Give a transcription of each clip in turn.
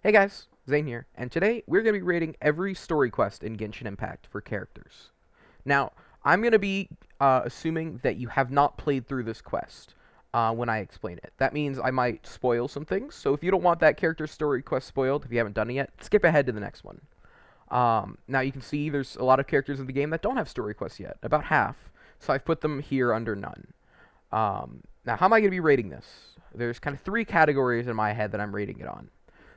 Hey guys, Zane here, and today we're going to be rating every story quest in Genshin Impact for characters. Now, I'm going to be assuming that you have not played through this quest when I explain it. That means I might spoil some things, so if you don't want that character's story quest spoiled, if you haven't done it yet, skip ahead to the next one. Now you can see there's a lot of characters in the game that don't have story quests yet, about half, so I've put them here under none. Now, how am I going to be rating this? There's kind of three categories in my head that I'm rating it on.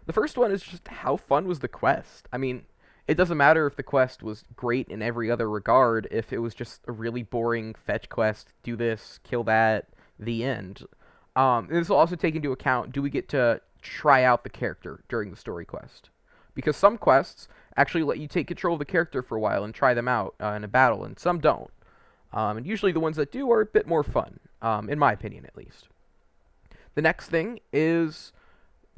The first one is just how fun was the quest. I mean, it doesn't matter if the quest was great in every other regard, if it was just a really boring fetch quest, do this, kill that, the end. This will also take into account, do we get to try out the character during the story quest? Because some quests actually let you take control of the character for a while and try them out in a battle, and some don't. And usually the ones that do are a bit more fun, in my opinion at least. The next thing is,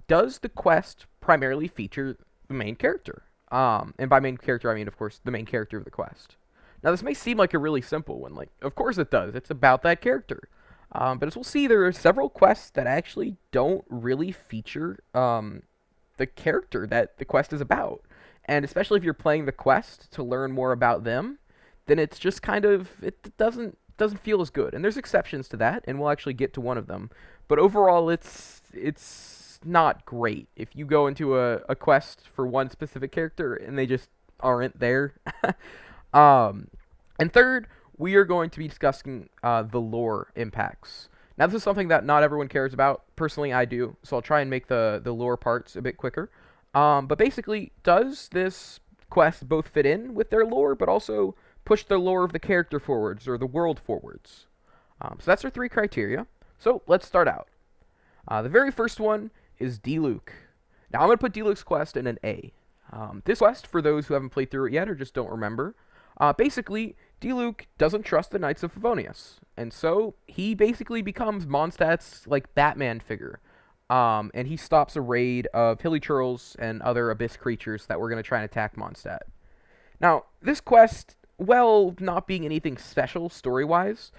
does the quest primarily feature the main character? And by main character, I mean, of course, the main character of the quest. Now, this may seem like a really simple one. Like, of course it does. It's about that character. But as we'll see, there are several quests that actually don't really feature the character that the quest is about. And especially if you're playing the quest to learn more about them, then it's just kind of, it doesn't feel as good. And there's exceptions to that, and we'll actually get to one of them. But overall, it's not great. If you go into a quest for one specific character and they just aren't there. And third, we are going to be discussing the lore impacts. Now, this is something that not everyone cares about. Personally, I do, so I'll try and make the lore parts a bit quicker. But basically, does this quest both fit in with their lore, but also push the lore of the character forwards, or the world forwards? So that's our three criteria. So let's start out. The very first one is D-Luke. Now, I'm going to put D-Luke's quest in an A. This quest, for those who haven't played through it yet or just don't remember, basically, D-Luke doesn't trust the Knights of Favonius, and so he basically becomes Mondstadt's, like, Batman figure. And he stops a raid of Hilichurls and other Abyss creatures that were going to try and attack Mondstadt. Now, this quest, well, not being anything special story-wise,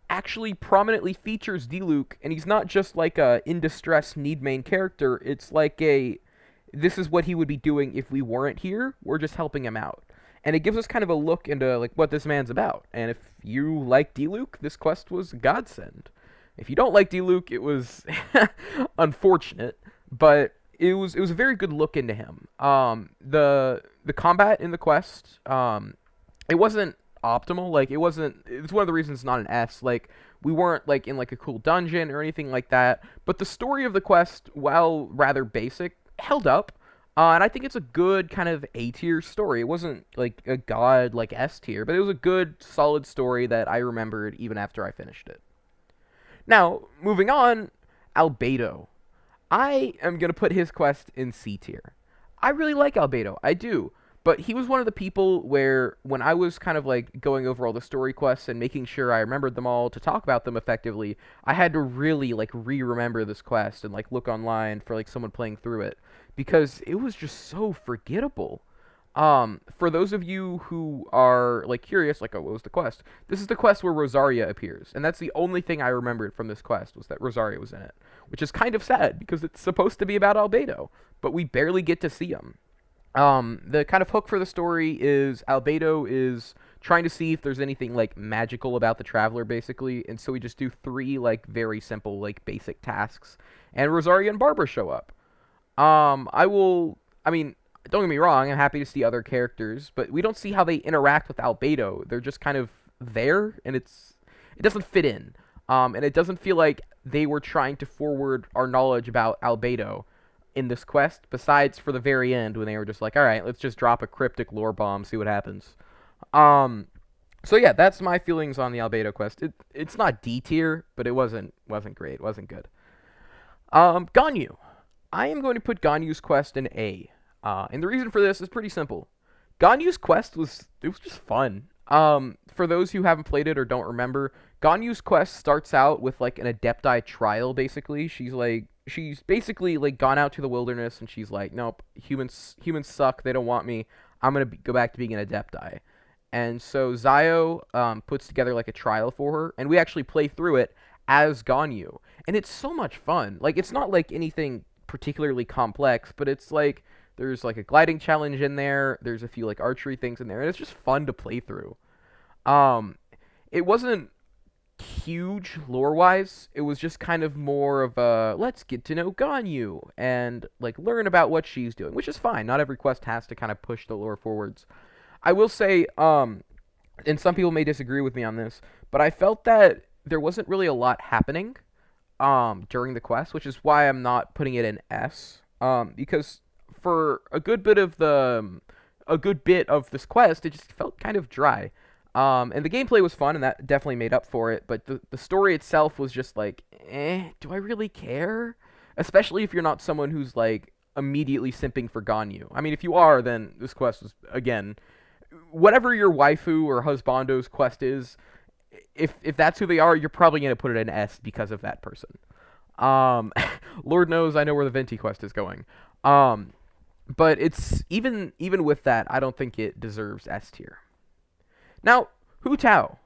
actually prominently features D-Luke, and he's not just like a in-distress need main character, it's like this is what he would be doing if we weren't here, we're just helping him out. And it gives us kind of a look into like what this man's about. And if you like D-Luke, this quest was a godsend. If you don't like D-Luke, it was unfortunate, but it was a very good look into him. The combat in the quest, it wasn't optimal. Like, it's one of the reasons it's not an S. Like, we weren't like in like a cool dungeon or anything like that, but the story of the quest, while rather basic, held up. And I think it's a good kind of A-tier story. It wasn't like a god like S-tier, but it was a good solid story that I remembered even after I finished it. Now, moving on, Albedo. I am going to put his quest in C tier. I really like Albedo, I do. But he was one of the people where, when I was kind of like going over all the story quests and making sure I remembered them all to talk about them effectively, I had to really like re-remember this quest and like look online for like someone playing through it, because it was just so forgettable. For those of you who are like curious, like, oh, what was the quest? This is the quest where Rosaria appears, and that's the only thing I remembered from this quest, was that Rosaria was in it, which is kind of sad because it's supposed to be about Albedo, but we barely get to see him. The kind of hook for the story is Albedo is trying to see if there's anything like magical about the Traveler, basically, and so we just do three like very simple like basic tasks, and Rosaria and Barbara show up. I mean, don't get me wrong, I'm happy to see other characters, but we don't see how they interact with Albedo. They're just kind of there, and it doesn't fit in. And it doesn't feel like they were trying to forward our knowledge about Albedo in this quest, besides for the very end when they were just like, alright, let's just drop a cryptic lore bomb, see what happens. So yeah, that's my feelings on the Albedo quest. It's not D tier, but it wasn't great, it wasn't good. Ganyu. I am going to put Ganyu's quest in A. And the reason for this is pretty simple. Ganyu's quest was just fun. For those who haven't played it or don't remember, Ganyu's quest starts out with like an Adepti trial, basically. She's basically like gone out to the wilderness and she's like, nope, humans suck, they don't want me, I'm gonna go back to being an Adepti. And so Zio puts together like a trial for her, and we actually play through it as Ganyu. And it's so much fun. Like, it's not like anything particularly complex, but it's like there's like a gliding challenge in there. There's a few like archery things in there, and it's just fun to play through. Um, it wasn't huge lore wise. It was just kind of more of a let's get to know Ganyu and like learn about what she's doing, which is fine. Not every quest has to kind of push the lore forwards. I will say, and some people may disagree with me on this, but I felt that there wasn't really a lot happening during the quest, which is why I'm not putting it in S. Because for a good bit of this quest, it just felt kind of dry. And the gameplay was fun, and that definitely made up for it. But the story itself was just like, do I really care? Especially if you're not someone who's like immediately simping for Ganyu. I mean, if you are, then this quest was again, whatever your waifu or husbando's quest is. If that's who they are, you're probably gonna put it in S because of that person. Um, Lord knows I know where the Venti quest is going. Um, but it's even with that, I don't think it deserves S tier. Now, Hu Tao.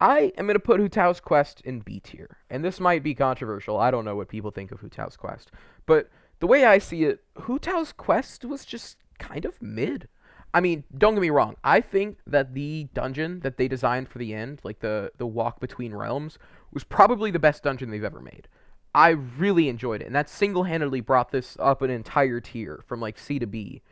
I am going to put Hu Tao's quest in B tier. And this might be controversial. I don't know what people think of Hu Tao's quest. But the way I see it, Hu Tao's quest was just kind of mid. I mean, don't get me wrong. I think that the dungeon that they designed for the end, like the walk between realms, was probably the best dungeon they've ever made. I really enjoyed it. And that single-handedly brought this up an entire tier from like C to B.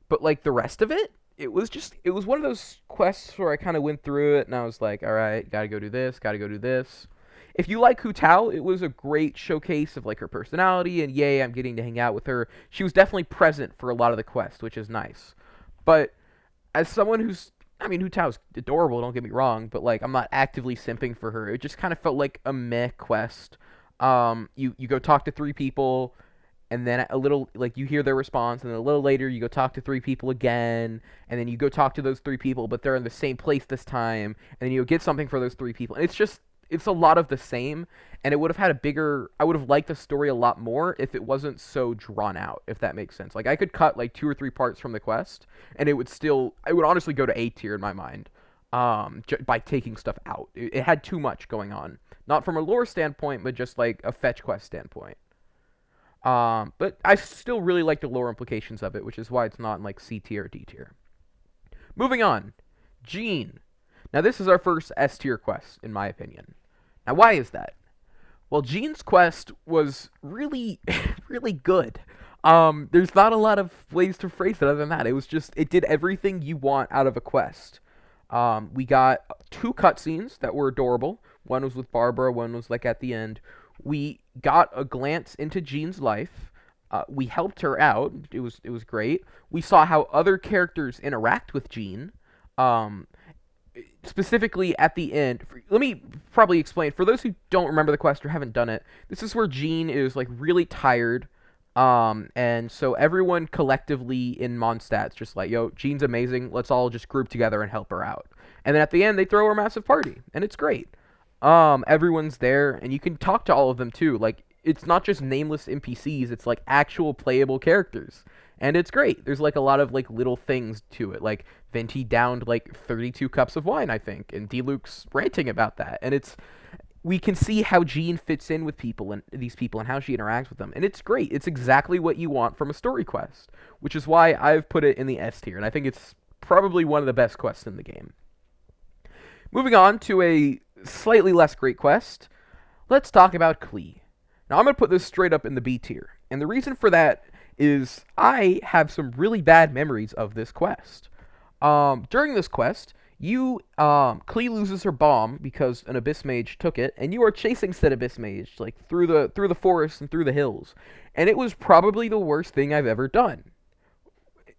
But like the rest of it, it was one of those quests where I kind of went through it and I was like, all right, gotta go do this, gotta go do this. If you like Hu Tao, it was a great showcase of like her personality, and yay, I'm getting to hang out with her. She was definitely present for a lot of the quest, which is nice. But as someone who's, I mean, Hu Tao's adorable, don't get me wrong, but like I'm not actively simping for her. It just kind of felt like a meh quest. You go talk to three people, and then a little like you hear their response, and then a little later you go talk to three people again, and then you go talk to those three people, but they're in the same place this time, and then you get something for those three people, and it's a lot of the same, and it would have had a bigger, I would have liked the story a lot more if it wasn't so drawn out, if that makes sense. Like I could cut like 2 or 3 parts from the quest, and it would honestly go to A tier in my mind, by taking stuff out. It had too much going on, not from a lore standpoint, but just like a fetch quest standpoint. But I still really like the lore implications of it, which is why it's not in like C tier or D tier. Moving on, Jean. Now this is our first S tier quest, in my opinion. Now why is that? Well, Jean's quest was really, really good. There's not a lot of ways to phrase it other than that. It did everything you want out of a quest. We got 2 cutscenes that were adorable. One was with Barbara, one was like at the end. We got a glance into Jean's life. We helped her out. It was great. We saw how other characters interact with Jean. Specifically at the end. Let me probably explain. For those who don't remember the quest or haven't done it, this is where Jean is like really tired. And so everyone collectively in Mondstadt's just like, yo, Jean's amazing. Let's all just group together and help her out. And then at the end, they throw her a massive party, and it's great. Everyone's there, and you can talk to all of them too. Like, it's not just nameless NPCs, it's like actual playable characters. And it's great. There's like a lot of like little things to it. Like Venti downed like 32 cups of wine, I think, and D-Luke's ranting about that. And we can see how Jean fits in with people and these people and how she interacts with them. And it's great. It's exactly what you want from a story quest, which is why I've put it in the S tier. And I think it's probably one of the best quests in the game. Moving on to a slightly less great quest, let's talk about Klee. Now, I'm going to put this straight up in the B tier. And the reason for that is I have some really bad memories of this quest. During this quest, Klee loses her bomb because an Abyss Mage took it, and you are chasing said Abyss Mage, like, through the forest and through the hills. And it was probably the worst thing I've ever done.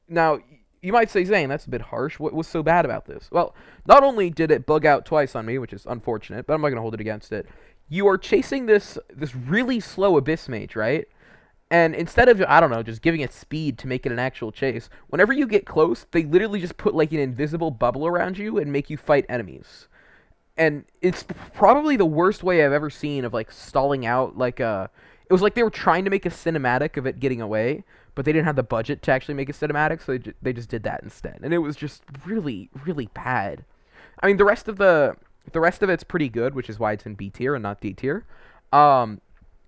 Now, you might say, Zane, that's a bit harsh. What was so bad about this? Well, not only did it bug out twice on me, which is unfortunate, but I'm not going to hold it against it. You are chasing this really slow Abyss Mage, right? And instead of, I don't know, just giving it speed to make it an actual chase, whenever you get close, they literally just put like an invisible bubble around you and make you fight enemies. And it's probably the worst way I've ever seen of like stalling out like a... It was like they were trying to make a cinematic of it getting away, but they didn't have the budget to actually make a cinematic, so they just did that instead. And it was just really, really bad. I mean, the rest of it's pretty good, which is why it's in B tier and not D tier.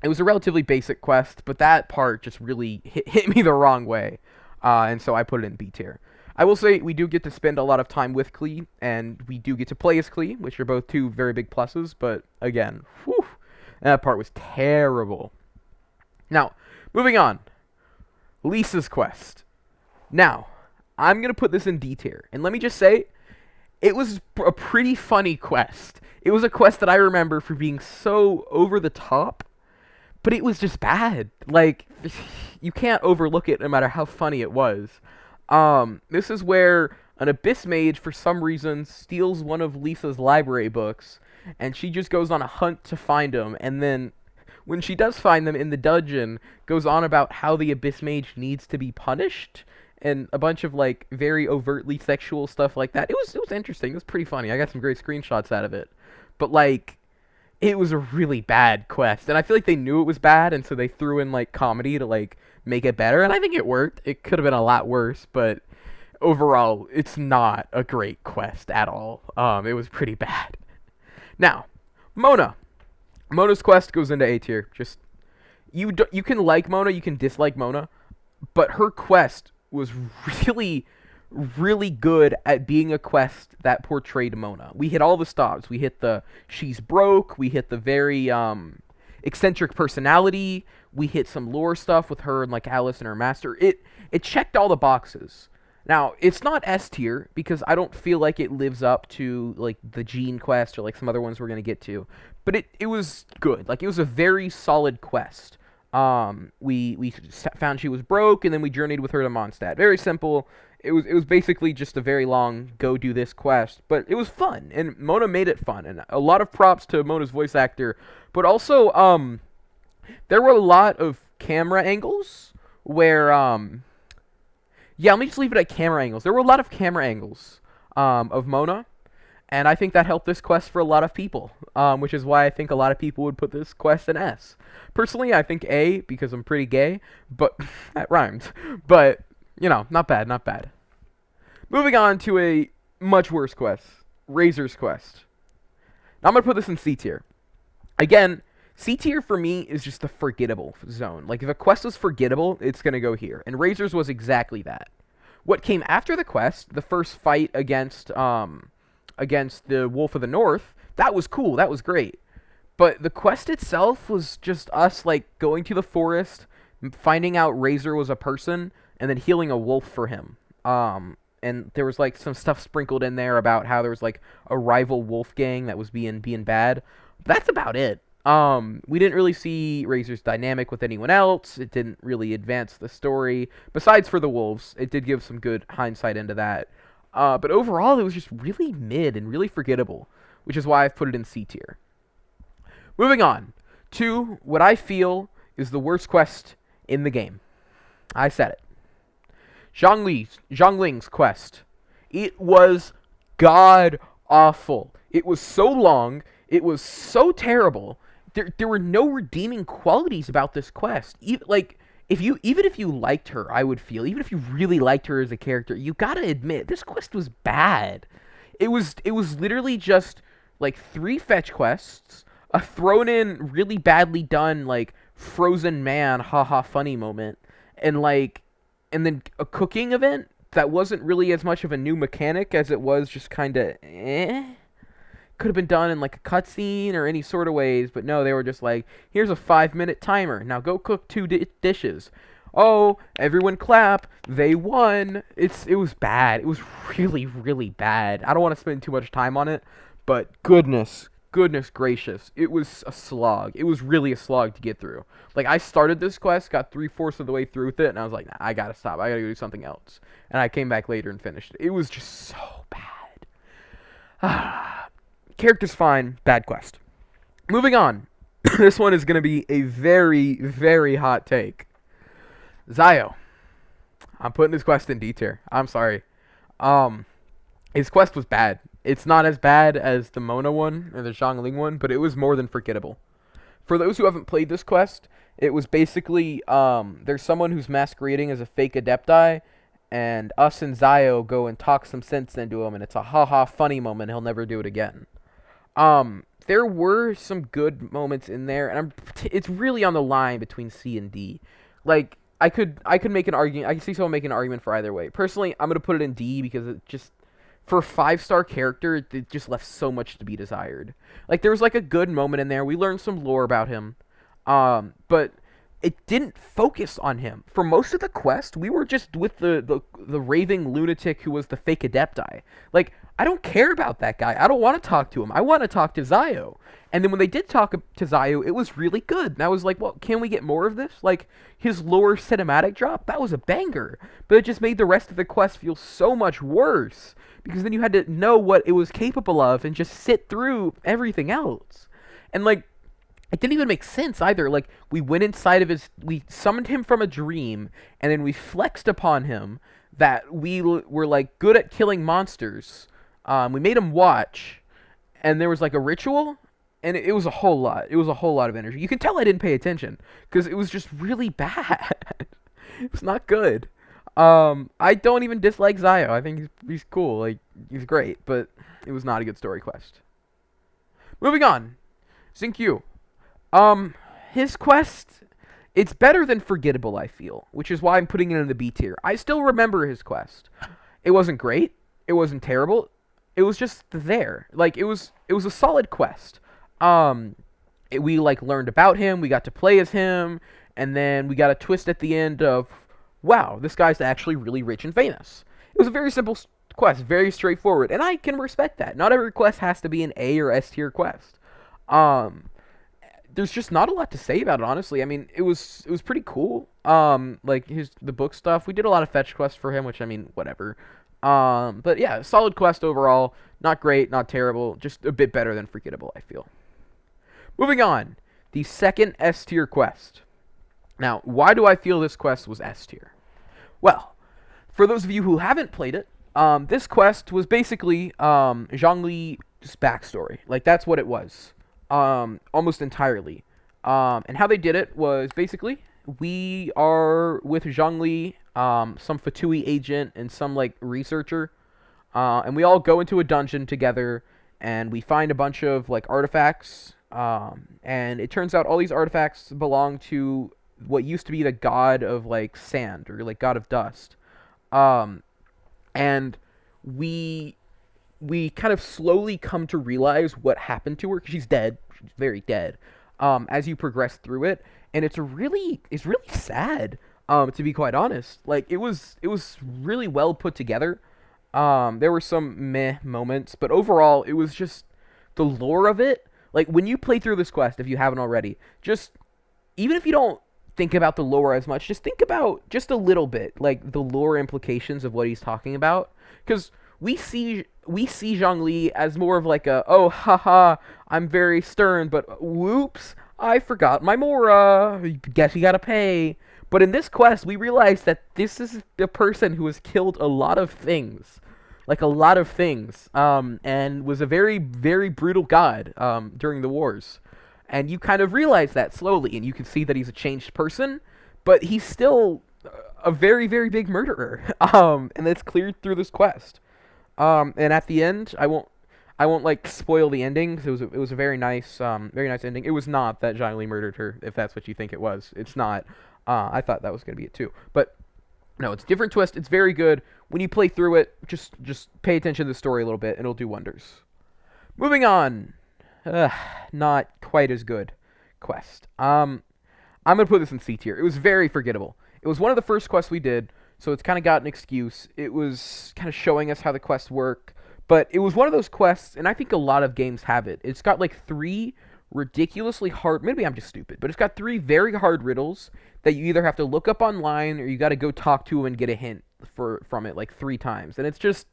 It was a relatively basic quest, but that part just really hit me the wrong way, and so I put it in B tier. I will say we do get to spend a lot of time with Klee, and we do get to play as Klee, which are both two very big pluses, but again, whew, that part was terrible. Now, moving on. Lisa's quest. Now, I'm going to put this in D tier, and let me just say, it was a pretty funny quest. It was a quest that I remember for being so over the top, but it was just bad. Like, you can't overlook it no matter how funny it was. This is where an Abyss Mage, for some reason, steals one of Lisa's library books, and she just goes on a hunt to find them, and then, when she does find them in the dungeon, goes on about how the Abyss Mage needs to be punished, and a bunch of, like, very overtly sexual stuff like that. It was interesting. It was pretty funny. I got some great screenshots out of it. But, like, it was a really bad quest, and I feel like they knew it was bad, and so they threw in, like, comedy to, like, make it better, and I think it worked. It could have been a lot worse, but overall, it's not a great quest at all. It was pretty bad. Now, Mona. Mona's quest goes into A tier. Just, you can like Mona, you can dislike Mona, but her quest was really, really good at being a quest that portrayed Mona. We hit all the stops. We hit the she's broke. We hit the very eccentric personality. We hit some lore stuff with her and like Alice and her master. It checked all the boxes. Now, it's not S tier because I don't feel like it lives up to like the Jean quest or like some other ones we're going to get to. But it was good. Like, it was a very solid quest. We found she was broke, and then we journeyed with her to Mondstadt. Very simple. It was basically just a very long go do this quest, but it was fun, and Mona made it fun, and a lot of props to Mona's voice actor. But also, there were a lot of camera angles where, yeah, let me just leave it at camera angles. There were a lot of camera angles of Mona, and I think that helped this quest for a lot of people, which is why I think a lot of people would put this quest in S. Personally, I think A, because I'm pretty gay, but that rhymed. But, you know, not bad, not bad. Moving on to a much worse quest, Razor's quest. Now I'm going to put this in C tier. Again, C tier for me is just the forgettable zone. Like, if a quest was forgettable, it's going to go here. And Razor's was exactly that. What came after the quest, the first fight against the Wolf of the North, that was cool, that was great. But the quest itself was just us, like, going to the forest, finding out Razor was a person, and then healing a wolf for him. And there was, like, some stuff sprinkled in there about how there was, like, a rival wolf gang that was being bad. That's about it. We didn't really see Razor's dynamic with anyone else. It didn't really advance the story. Besides for the wolves, it did give some good hindsight into that. But overall, it was just really mid and really forgettable, which is why I've put it in C tier. Moving on to what I feel is the worst quest in the game. I said it. Zhongling's quest. It was god-awful. It was so long. It was so terrible. There were no redeeming qualities about this quest. Even if you liked her, I would feel, even if you really liked her as a character, you gotta admit, this quest was bad. It was literally just, like, 3 fetch quests, a thrown-in, really badly done, like, frozen man, haha, funny moment, and then a cooking event that wasn't really as much of a new mechanic as it was just kinda, could have been done in, like, a cutscene or any sort of ways, but no, they were just like, here's a 5-minute timer, now go cook 2 dishes. Oh, everyone clap, they won. It was bad. It was really, really bad. I don't want to spend too much time on it, but goodness gracious, it was a slog. It was really a slog to get through. Like, I started this quest, got 3/4 of the way through with it, and I was like, nah, I gotta stop. I gotta go do something else. And I came back later and finished it. It was just so bad. Character's fine, bad quest. Moving on. This one is going to be a very, very hot take. Zio. I'm putting his quest in D tier. I'm sorry. His quest was bad. It's not as bad as the Mona one or the Zhongling one, but it was more than forgettable. For those who haven't played this quest, it was basically, there's someone who's masquerading as a fake Adepti, and us and Zio go and talk some sense into him, and it's a haha funny moment. He'll never do it again. there were some good moments in there, and it's really on the line between C and D. Like I could make an argument. I can see someone making an argument for either way. Personally, I'm gonna put it in D because it just for a 5-star character, it just left so much to be desired. Like there was like a good moment in there. We learned some lore about him, but it didn't focus on him. For most of the quest, we were just with the raving lunatic who was the fake adepti. Like, I don't care about that guy. I don't want to talk to him. I want to talk to Zio. And then when they did talk to Zio, it was really good. And I was like, well, can we get more of this? Like, his lore cinematic drop, that was a banger. But it just made the rest of the quest feel so much worse. Because then you had to know what it was capable of and just sit through everything else. And, like, it didn't even make sense either. Like, we went inside of we summoned him from a dream, and then we flexed upon him that we were, like, good at killing monsters. We made him watch, and there was, like, a ritual, and it was a whole lot. It was a whole lot of energy. You can tell I didn't pay attention, because it was just really bad. It was not good. I don't even dislike Zio. I think he's cool. Like, he's great, but it was not a good story quest. Moving on. Xinkyu. His quest, it's better than forgettable, I feel, which is why I'm putting it in the B tier. I still remember his quest. It wasn't great. It wasn't terrible. It was just there. Like, it was a solid quest. We, like, learned about him. We got to play as him. And then we got a twist at the end of, wow, this guy's actually really rich and famous. It was a very simple quest, very straightforward. And I can respect that. Not every quest has to be an A or S tier quest. There's just not a lot to say about it, honestly. I mean, it was pretty cool. Like the book stuff. We did a lot of fetch quests for him, which, I mean, whatever. But yeah, solid quest overall. Not great, not terrible. Just a bit better than forgettable, I feel. Moving on, the second S tier quest. Now, why do I feel this quest was S tier? Well, for those of you who haven't played it, this quest was basically Zhongli's backstory. Like, that's what it was. Almost entirely. And how they did it was basically we are with Zhongli, some Fatui agent and some like researcher, and we all go into a dungeon together and we find a bunch of like artifacts, and it turns out all these artifacts belong to what used to be the god of like sand or like god of dust, and we kind of slowly come to realize what happened to her, because she's dead. She's very dead. As you progress through it, and it's really sad. To be quite honest, like it was really well put together. There were some meh moments, but overall, it was just the lore of it. Like when you play through this quest, if you haven't already, just even if you don't think about the lore as much, just think about just a little bit, like the lore implications of what he's talking about, because we see Zhongli as more of like a, oh, haha, I'm very stern, but whoops, I forgot my Mora. Guess you gotta pay. But in this quest, we realize that this is the person who has killed a lot of things. Like a lot of things. And was a very, very brutal god during the wars. And you kind of realize that slowly, and you can see that he's a changed person, but he's still a very, very big murderer. And that's cleared through this quest. And at the end, I won't like spoil the ending, because it was a very nice ending. It was not that Zhongli murdered her, if that's what you think it was. It's not. I thought that was gonna be it too, but no, it's a different twist. It's very good. When you play through it, just pay attention to the story a little bit, and it'll do wonders. Moving on, not quite as good quest. I'm gonna put this in C tier. It was very forgettable. It was one of the first quests we did, so it's kind of got an excuse. It was kind of showing us how the quests work. But it was one of those quests, and I think a lot of games have it. It's got like 3 ridiculously hard, maybe I'm just stupid, but it's got 3 very hard riddles that you either have to look up online or you got to go talk to and get a hint from it like 3 times. And it's just,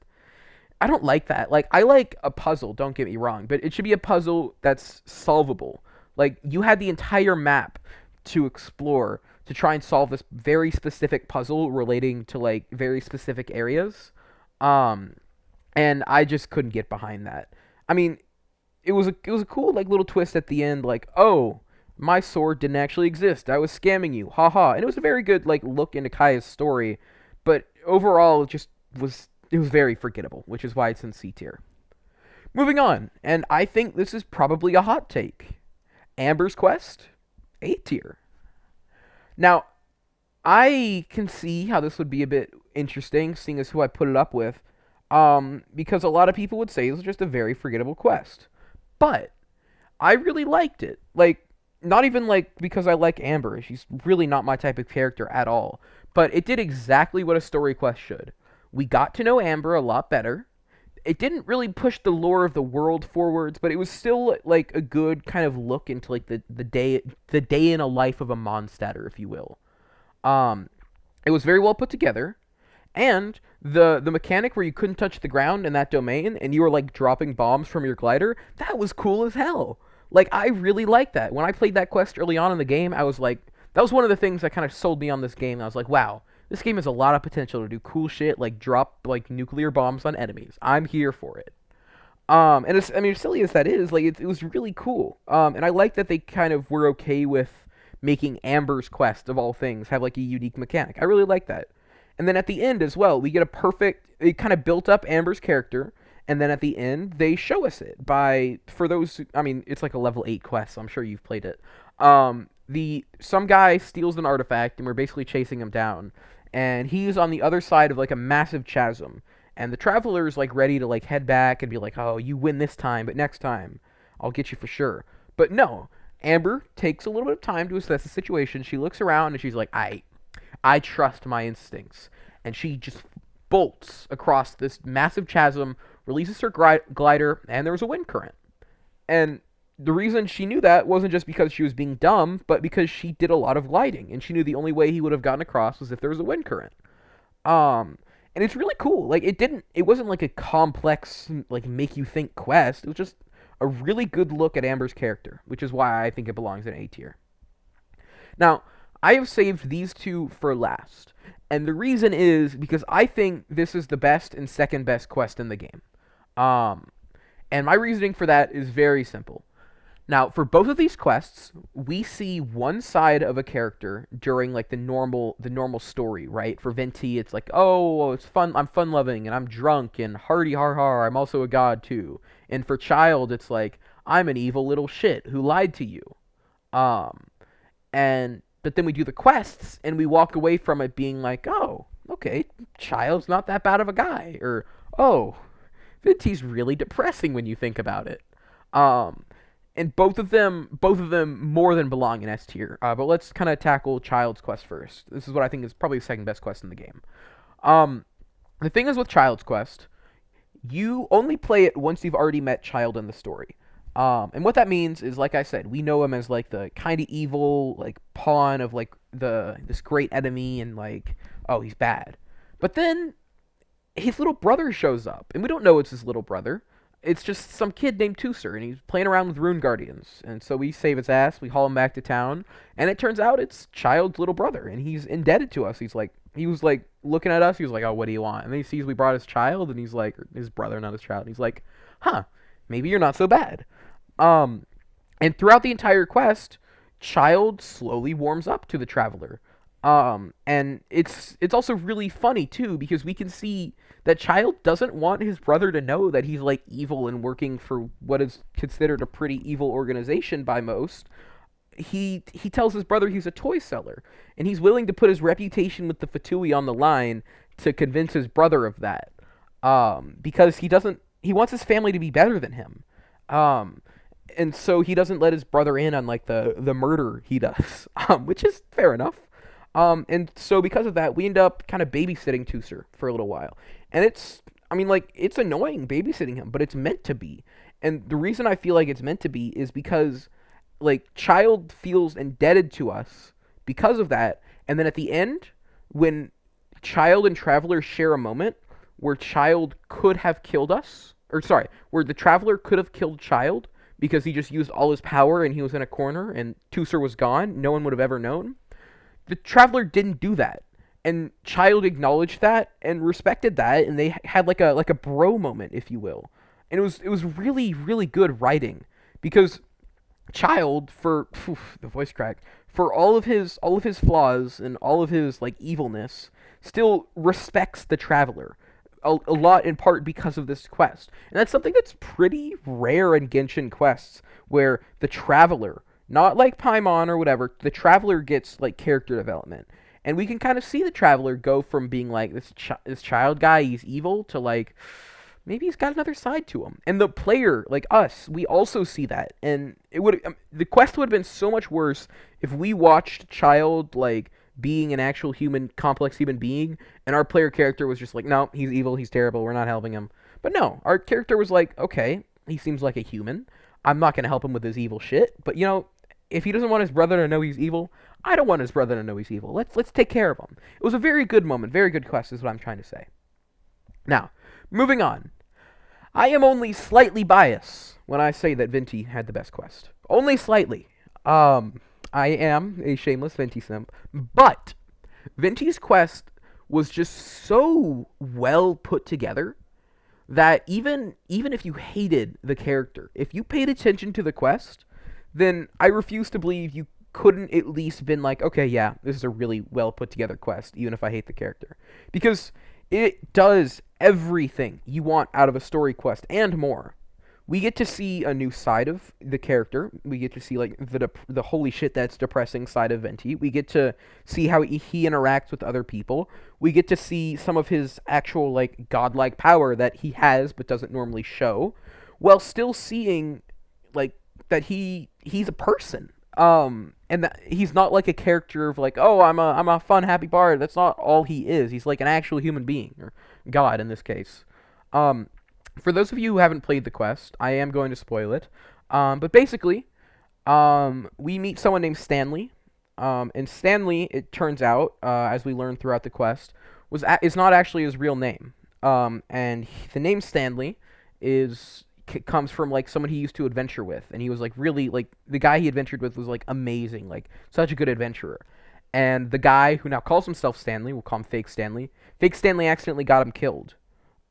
I don't like that. Like, I like a puzzle, don't get me wrong, but it should be a puzzle that's solvable. Like, you had the entire map to explore to try and solve this very specific puzzle relating to like very specific areas. And I just couldn't get behind that. I mean, it was a cool like little twist at the end, like, oh, my sword didn't actually exist. I was scamming you. Haha. And it was a very good like look into Kaya's story, but overall it was very forgettable, which is why it's in C tier. Moving on, and I think this is probably a hot take. Amber's Quest, A tier. Now, I can see how this would be a bit interesting, seeing as who I put it up with, because a lot of people would say it was just a very forgettable quest. But I really liked it. Like, not even like because I like Amber. She's really not my type of character at all. But it did exactly what a story quest should. We got to know Amber a lot better. It didn't really push the lore of the world forwards, but it was still like a good kind of look into like the day in a life of a Mondstatter, if you will. Um, it was very well put together, and the mechanic where you couldn't touch the ground in that domain, and you were like dropping bombs from your glider, that was cool as hell. Like I really liked that. When I played that quest early on in the game, I was like, that was one of the things that kind of sold me on this game. I was like, wow, this game has a lot of potential to do cool shit, like drop like nuclear bombs on enemies. I'm here for it. And it's, I mean, as silly as that is, like it was really cool. And I like that they kind of were okay with making Amber's quest of all things have like a unique mechanic. I really like that. And then at the end as well, we get a perfect. It kind of built up Amber's character, and then at the end they show us it by for those. I mean, it's like a level 8 quest, so I'm sure you've played it. The some guy steals an artifact, and we're basically chasing him down, and he's on the other side of like a massive chasm, and the traveler's like ready to like head back and be like, oh, you win this time, but next time I'll get you for sure. But no, Amber takes a little bit of time to assess the situation. She looks around and she's like, I trust my instincts. And she just bolts across this massive chasm, releases her glider, and there was a wind current. And the reason she knew that wasn't just because she was being dumb, but because she did a lot of gliding, and she knew the only way he would have gotten across was if there was a wind current. And it's really cool. Like it wasn't like a complex, like make you think quest. It was just a really good look at Amber's character, which is why I think it belongs in A tier. Now, I have saved these two for last. And the reason is because I think this is the best and second best quest in the game. Um, and my reasoning for that is very simple. Now, for both of these quests, we see one side of a character during like the normal story, right? For Venti, it's like, oh, it's fun. I'm fun loving and I'm drunk and hardy har har. I'm also a god too. And for Child, it's like I'm an evil little shit who lied to you. Um, and but then we do the quests and we walk away from it being like, oh, okay, Child's not that bad of a guy, or oh, Venti's really depressing when you think about it. Um, and both of them more than belong in S tier. But let's kind of tackle Child's quest first. This is what I think is probably the second best quest in the game. Um, the thing is with Child's quest, you only play it once you've already met Child in the story. And what that means is, like I said, we know him as like the kind of evil, like pawn of like this great enemy, and like, oh, he's bad. But then his little brother shows up, and we don't know it's his little brother. It's just some kid named Tusser, and he's playing around with Rune Guardians. And so we save his ass, we haul him back to town, and it turns out it's Child's little brother, and he's indebted to us. He was like looking at us, he was like, oh, what do you want? And then he sees we brought his child, and he's like, his brother, not his child. And he's like, huh, maybe you're not so bad. Um, and throughout the entire quest, Child slowly warms up to the Traveler. And it's also really funny too because we can see that Child doesn't want his brother to know that he's like evil and working for what is considered a pretty evil organization by most. He tells his brother he's a toy seller, and he's willing to put his reputation with the Fatui on the line to convince his brother of that. Because he wants his family to be better than him. Um, and so he doesn't let his brother in on like the murder he does, which is fair enough. And so because of that, we end up kind of babysitting Tusser for a little while, and I mean, like it's annoying babysitting him, but it's meant to be. And the reason I feel like it's meant to be is because like Child feels indebted to us because of that, and then at the end, when Child and Traveler share a moment where Child could have killed us, or sorry, where the Traveler could have killed Child because he just used all his power and he was in a corner and Tusser was gone, no one would have ever known. The Traveler didn't do that, and Child acknowledged that and respected that, and they had like a bro moment, if you will. And it was really really good writing because Child, for the voice crack, for all of his flaws and all of his like evilness, still respects the Traveler. a lot in part because of this quest. And that's something that's pretty rare in Genshin quests, where the Traveler, not like Paimon or whatever, the Traveler gets like character development. And we can kind of see the Traveler go from being like this child guy, he's evil, to like maybe he's got another side to him. And the player, like us, we also see that. And it would the quest would have been so much worse if we watched child like being an actual human, complex human being, and our player character was just like, no, he's evil, he's terrible, we're not helping him. But no, our character was like, okay, he seems like a human. I'm not going to help him with his evil shit. But, you know, if he doesn't want his brother to know he's evil, I don't want his brother to know he's evil. Let's take care of him. It was a very good moment, very good quest is what I'm trying to say. Now, moving on. I am only slightly biased when I say that Venti had the best quest. Only slightly. I am a shameless Venti simp, but Venti's quest was just so well put together that even if you hated the character, if you paid attention to the quest, then I refuse to believe you couldn't at least been like, okay, yeah, this is a really well put together quest, even if I hate the character. Because it does everything you want out of a story quest and more. We get to see a new side of the character. We get to see like the holy shit that's depressing side of Venti. We get to see how he interacts with other people. We get to see some of his actual like godlike power that he has but doesn't normally show, while still seeing like that he's a person. And that he's not like a character of like, oh, I'm a fun happy bard. That's not all he is. He's like an actual human being, or god in this case. For those of you who haven't played the quest, I am going to spoil it. But basically, we meet someone named Stanley. And Stanley, it turns out, as we learn throughout the quest, is not actually his real name. The name Stanley comes from like someone he used to adventure with, and he was like really like the guy he adventured with was like amazing, like such a good adventurer. And the guy who now calls himself Stanley, we'll call him Fake Stanley. Fake Stanley accidentally got him killed.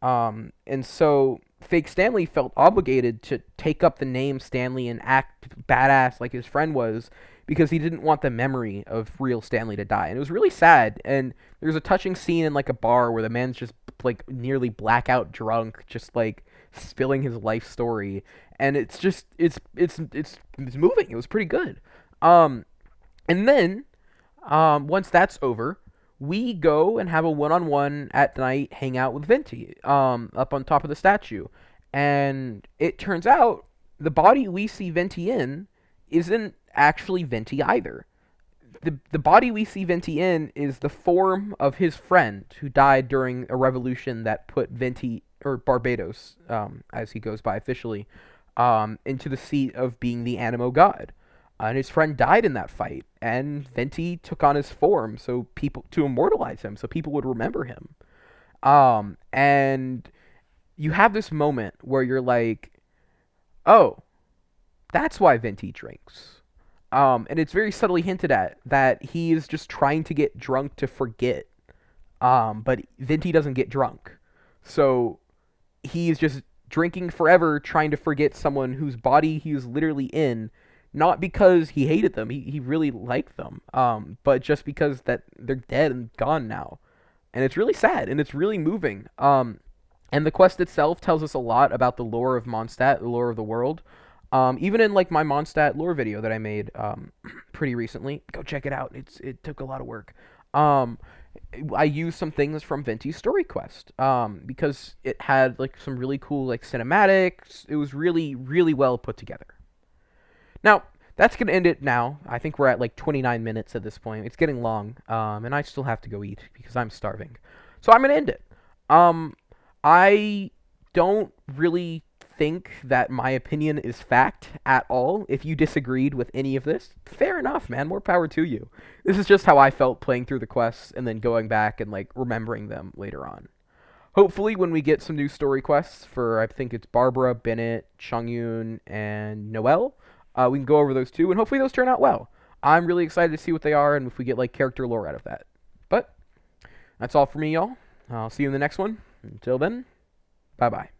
And so Fake Stanley felt obligated to take up the name Stanley and act badass like his friend was, because he didn't want the memory of real Stanley to die. And it was really sad. And there's a touching scene in like a bar where the man's just like nearly blackout drunk, just like spilling his life story. And it's just it's moving. It was pretty good. And then once that's over, we go and have a one-on-one at night, hang out with Venti, up on top of the statue. And it turns out the body we see Venti in isn't actually Venti either. The body we see Venti in is the form of his friend who died during a revolution that put Venti, or Barbados, as he goes by officially, into the seat of being the Animo god. And his friend died in that fight, and Venti took on his form to immortalize him, so people would remember him. And you have this moment where you're like, oh, that's why Venti drinks. And it's very subtly hinted at that he is just trying to get drunk to forget. But Venti doesn't get drunk. So he's just drinking forever, trying to forget someone whose body he was literally in. Not because he hated them, he really liked them, but just because that they're dead and gone now. And it's really sad, and it's really moving. And the quest itself tells us a lot about the lore of Mondstadt, the lore of the world. Even in like my Mondstadt lore video that I made pretty recently, go check it out. It took a lot of work. I used some things from Venti's story quest because it had like some really cool like cinematics. It was really, really well put together. Now, that's going to end it now. I think we're at like 29 minutes at this point. It's getting long, and I still have to go eat because I'm starving. So I'm going to end it. I don't really think that my opinion is fact at all. If you disagreed with any of this, fair enough, man. More power to you. This is just how I felt playing through the quests and then going back and like remembering them later on. Hopefully, when we get some new story quests for, I think it's Barbara, Bennett, Chongyun, and Noelle, we can go over those too, and hopefully those turn out well. I'm really excited to see what they are and if we get like character lore out of that. But that's all for me, y'all. I'll see you in the next one. Until then, bye-bye.